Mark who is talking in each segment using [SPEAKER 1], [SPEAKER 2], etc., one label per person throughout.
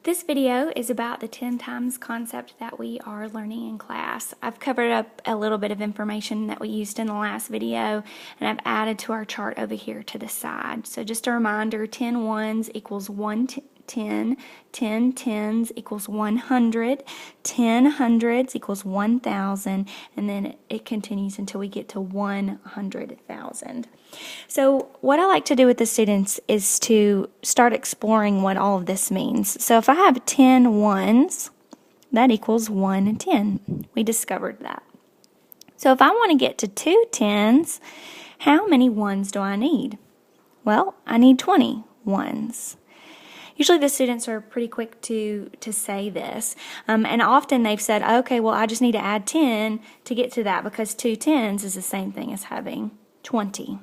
[SPEAKER 1] This video is about the 10 times concept that we are learning in class. I've covered up a little bit of information that we used in the last video, and I've added to our chart over here to the side. So just a reminder, 10 ones equals 110, 10 tens equals 100, 10 hundreds equals 1,000, and then it continues until we get to 100,000. So what I like to do with the students is to start exploring what all of this means. So if I have 10 ones, that equals 110. We discovered that. So if I want to get to 2 tens, how many ones do I need? Well, I need 20 ones. Usually the students are pretty quick to say this, and often they've said, okay, well, I just need to add 10 to get to that because 2 tens is the same thing as having 20.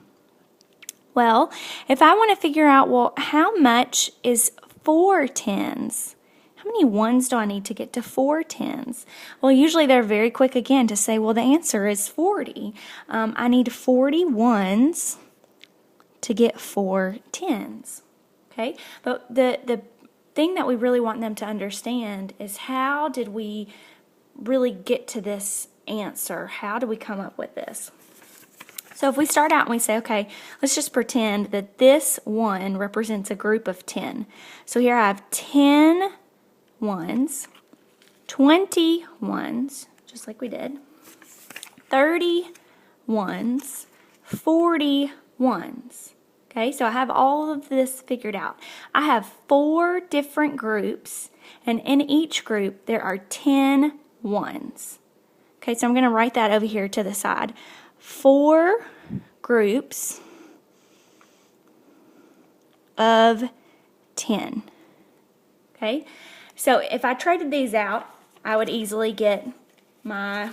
[SPEAKER 1] Well, if I want to figure out, well, how much is 4 tens? How many ones do I need to get to 4 tens? Well, usually they're very quick again to say, well, the answer is 40. I need 40 ones to get 4 tens. Okay, but the thing that we really want them to understand is how did we really get to this answer? How do we come up with this? So if we start out and we say, okay, let's just pretend that this 1 represents a group of 10. So here I have 10 ones, 20 ones, just like we did, 30 ones, 40 ones. Okay, so I have all of this figured out. I have 4 different groups, and in each group there are 10 ones. Okay, so I'm going to write that over here to the side. 4 groups of 10. Okay, so if I traded these out, I would easily get my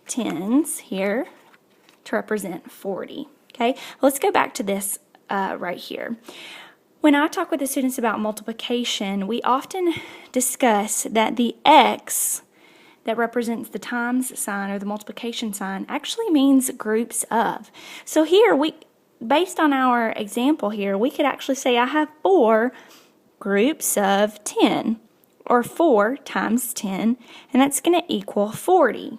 [SPEAKER 1] tens here to represent 40. Okay, let's go back to this right here. When I talk with the students about multiplication, we often discuss that the X that represents the times sign or the multiplication sign actually means groups of. So here, based on our example here, we could actually say I have 4 groups of 10, or 4 times 10, and that's going to equal 40.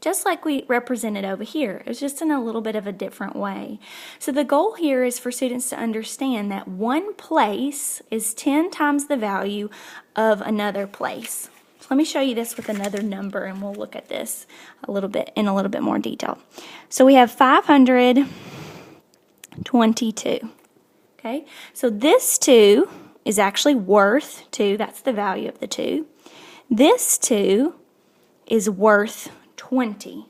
[SPEAKER 1] Just like we represented over here. It's just in a little bit of a different way. So the goal here is for students to understand that one place is 10 times the value of another place. So let me show you this with another number, and we'll look at this in a little bit more detail. So we have 522. Okay, so this 2 is actually worth 2. That's the value of the 2. This 2 is worth 20,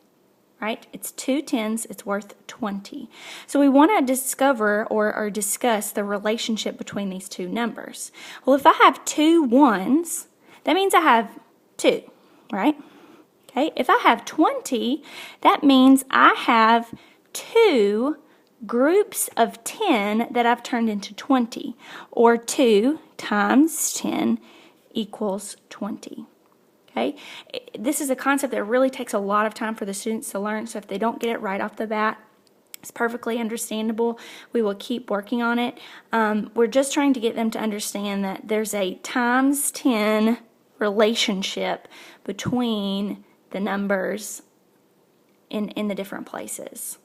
[SPEAKER 1] right? It's 2 tens, it's worth 20. So we want to discover or discuss the relationship between these two numbers. Well, if I have 2 ones, that means I have 2, right? Okay, if I have 20, that means I have 2 groups of 10 that I've turned into 20, or 2 times 10 equals 20. Okay, this is a concept that really takes a lot of time for the students to learn, so if they don't get it right off the bat, it's perfectly understandable. We will keep working on it. We're just trying to get them to understand that there's a times 10 relationship between the numbers in the different places.